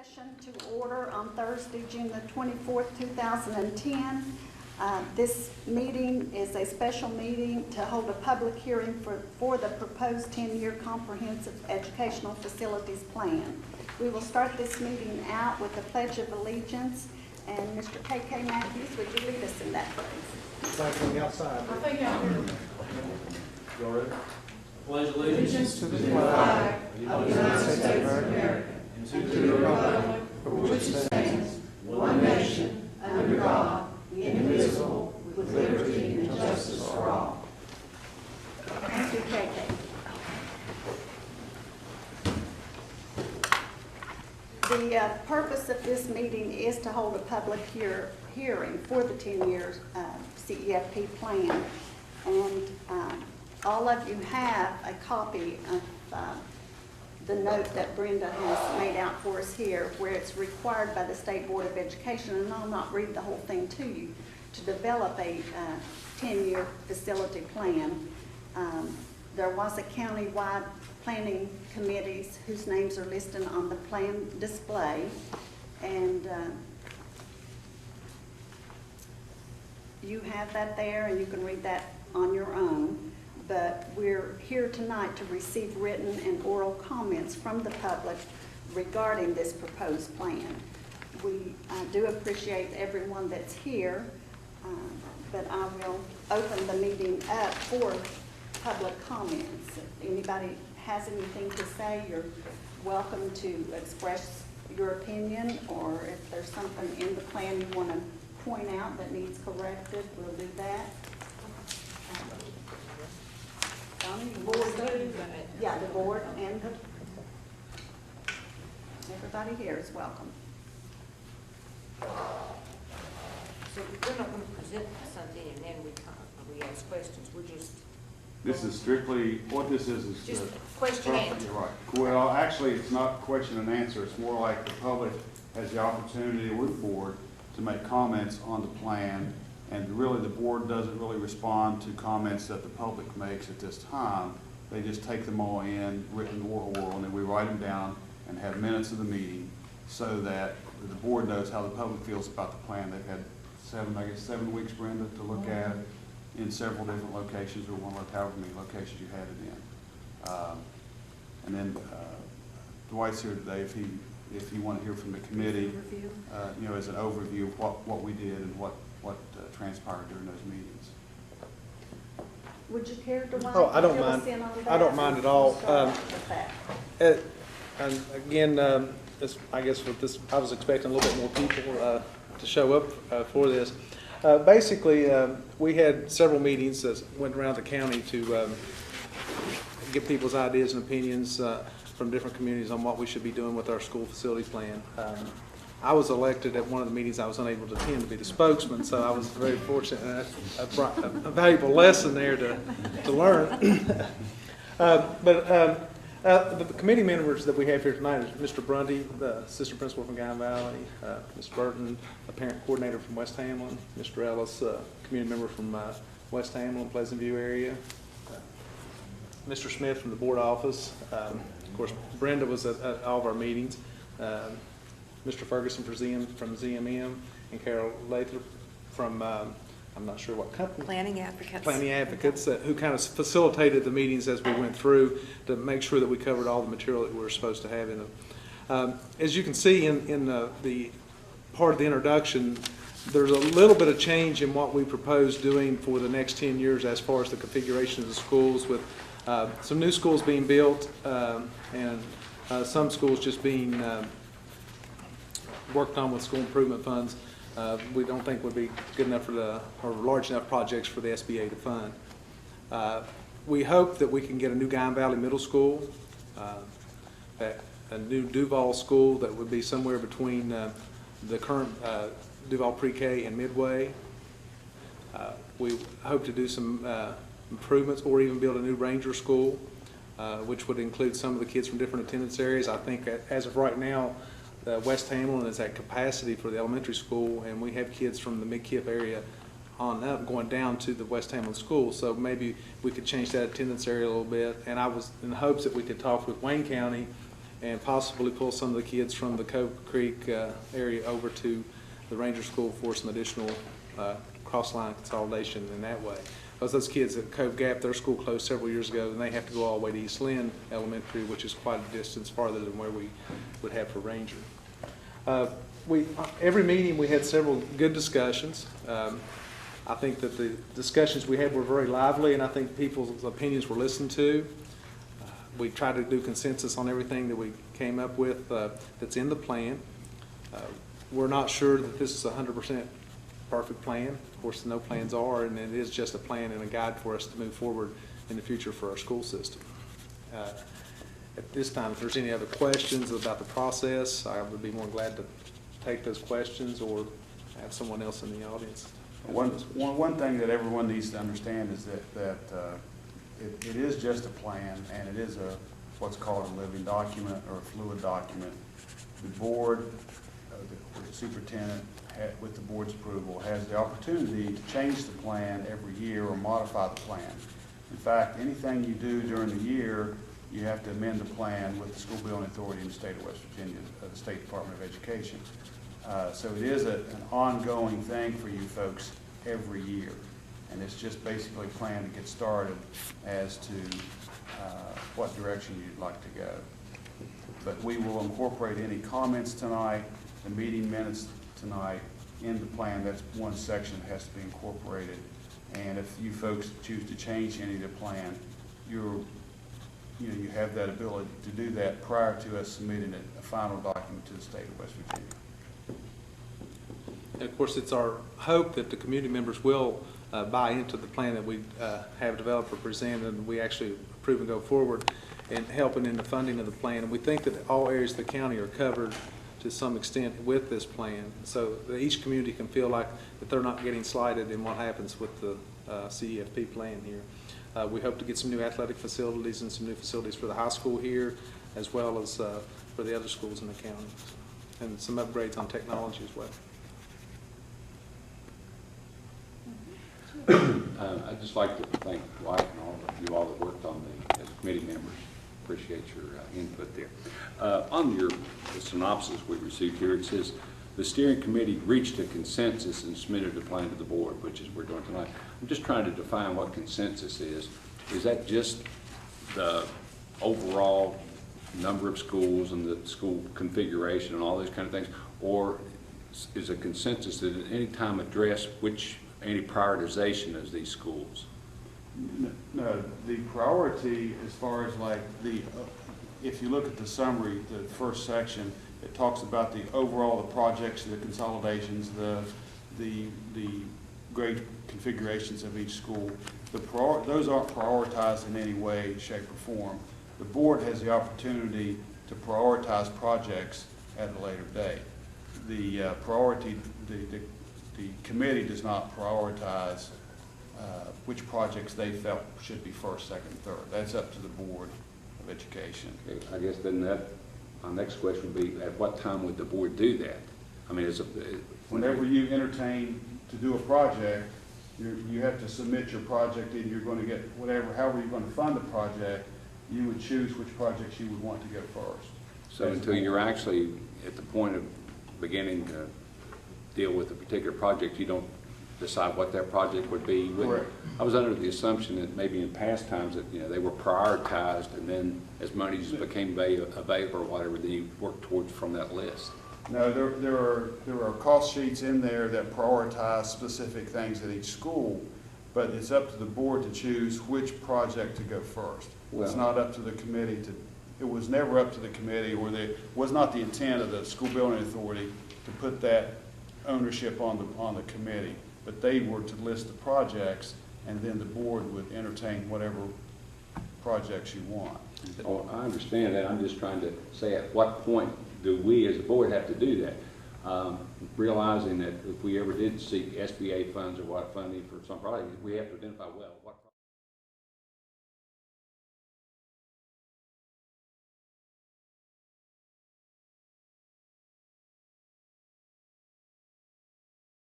Session to order on Thursday, June the 24th, 2010. This meeting is a special meeting to hold a public hearing for the proposed 10-year comprehensive educational facilities plan. We will start this meeting out with the Pledge of Allegiance, and Mr. K.K. Matthews, would you lead us in that, please? Flag from the outside. I think y'all hear me. You all ready? Pledge allegiance To the flag of the United States of America and To the republic for which it stands, one nation, under God, indivisible, with liberty and justice for all. Thank you, K.K. The purpose of this meeting is to hold a public hearing for the 10-year CEFP plan. And all of you have a copy of the note that Brenda has made out for us here, where it's required by the State Board of Education, and I'll not read the whole thing to you, to develop a 10-year facility plan. There was a county-wide planning committees whose names are listed on the plan display, and you have that there, and you can read that on your own. But we're here tonight to receive written and oral comments from the public regarding this proposed plan. We do appreciate everyone that's here, but I will open the meeting up for public comments. If anybody has anything to say, you're welcome to express your opinion, or if there's something in the plan you want to point out that needs corrected, we'll do that. The board, yeah, the board and everybody here is welcome. So we're not going to present something and then we ask questions. We're just. This is strictly, what this is Just question and answer. Right. Well, actually, it's not question and answer. It's more like the public has the opportunity with the board to make comments on the plan. And really, the board doesn't really respond to comments that the public makes at this time. They just take them all in, written or oral, and then we write them down and have minutes of the meeting so that the board knows how the public feels about the plan. They've had 7 weeks, Brenda, to look at it in several different locations, or however many locations you had it in. And then Dwight's here today if you want to hear from the committee, you know, as an overview of what we did and what transpired during those meetings. Would you care to Oh, I don't mind. I don't mind at all. And again, I guess with this, I was expecting a little bit more people to show up for this. Basically, we had several meetings that went around the county to get people's ideas and opinions from different communities on what we should be doing with our school facility plan. I was elected at one of the meetings I was unable to attend to be the spokesman, so I was very fortunate. I brought a valuable lesson there to learn. The committee members that we have here tonight is Mr. Brundy, the assistant principal from Guy Valley, Ms. Burton, a parent coordinator from West Hamlin, Mr. Ellis, a community member from West Hamlin, Pleasant View area, Mr. Smith from the board office. Of course, Brenda was at all of our meetings. Mr. Ferguson from ZMM, and Carol Lathrop from, I'm not sure what company. Planning Advocates. Planning Advocates, who kind of facilitated the meetings as we went through to make sure that we covered all the material that we were supposed to have in them. As you can see in the part of the introduction, there's a little bit of change in what we propose doing for the next 10 years as far as the configuration of the schools, with some new schools being built and some schools just being worked on with school improvement funds. We don't think would be good enough or large enough projects for the SBA to fund. We hope that we can get a new Guy Valley Middle School, a new Duval School that would be somewhere between the current Duval Pre-K and Midway. We hope to do some improvements or even build a new Ranger School, which would include some of the kids from different attendance areas. I think as of right now, West Hamlin is at capacity for the elementary school, and we have kids from the Mid-Kip area on up going down to the West Hamlin school. So maybe we could change that attendance area a little bit. And I was in hopes that we could talk with Wayne County and possibly pull some of the kids from the Cove Creek area over to the Ranger School for some additional cross-line consolidation in that way. Because those kids at Cove Gap, their school closed several years ago, and they have to go all the way to East Lynn Elementary, which is quite a distance farther than where we would have for Ranger. Every meeting we had several good discussions. I think that the discussions we had were very lively, and I think people's opinions were listened to. We tried to do consensus on everything that we came up with that's in the plan. We're not sure that this is a 100% perfect plan. Of course, no plans are, and it is just a plan and a guide for us to move forward in the future for our school system. At this time, if there's any other questions about the process, I would be more glad to take those questions or have someone else in the audience. One thing that everyone needs to understand is that it is just a plan, and it is what's called a living document or a fluid document. The board, the superintendent, with the board's approval, has the opportunity to change the plan every year or modify the plan. In fact, anything you do during the year, you have to amend the plan with the School Building Authority in the state of West Virginia, the State Department of Education. So it is an ongoing thing for you folks every year. And it's just basically a plan to get started as to what direction you'd like to go. But we will incorporate any comments tonight, the meeting minutes tonight, in the plan. That's one section that has to be incorporated. And if you folks choose to change any of the plan, you have that ability to do that prior to us submitting a final document to the state of West Virginia. And of course, it's our hope that the community members will buy into the plan that we have developed or presented, and we actually approve and go forward in helping in the funding of the plan. And we think that all areas of the county are covered to some extent with this plan, so that each community can feel like that they're not getting slighted in what happens with the CEFP plan here. We hope to get some new athletic facilities and some new facilities for the high school here, as well as for the other schools in the county, and some upgrades on technology as well. I'd just like to thank Dwight and all of you all that worked on as committee members. Appreciate your input there. On the synopsis we received here, it says the steering committee reached a consensus and submitted a plan to the board, which is what we're doing tonight. I'm just trying to define what consensus is. Is that just the overall number of schools and the school configuration and all those kind of things, or is a consensus that at any time address any prioritization of these schools? No, the priority as far as like if you look at the summary, the first section, it talks about the overall, the projects, the consolidations, the grade configurations of each school. Those aren't prioritized in any way, shape, or form. The board has the opportunity to prioritize projects at a later date. The committee does not prioritize which projects they felt should be first, second, third. That's up to the Board of Education. Okay, I guess then my next question would be, at what time would the board do that? I mean, whenever you entertain to do a project, you have to submit your project, and you're going to get however you're going to fund the project, you would choose which projects you would want to go first. So until you're actually at the point of beginning to deal with a particular project, you don't decide what that project would be? Correct. I was under the assumption that maybe in past times that they were prioritized, and then as monies became available or whatever, then you work towards from that list. No, there are cost sheets in there that prioritize specific things at each school, but it's up to the board to choose which project to go first. Well, it's not up to the committee to. It was never up to the committee, or was not the intent of the School Building Authority to put that ownership on the committee. But they were to list the projects, and then the board would entertain whatever projects you want. Oh, I understand that. I'm just trying to say at what point do we as a board have to do that? Realizing that if we ever did seek SBA funds or what funding for some project, we have to identify well what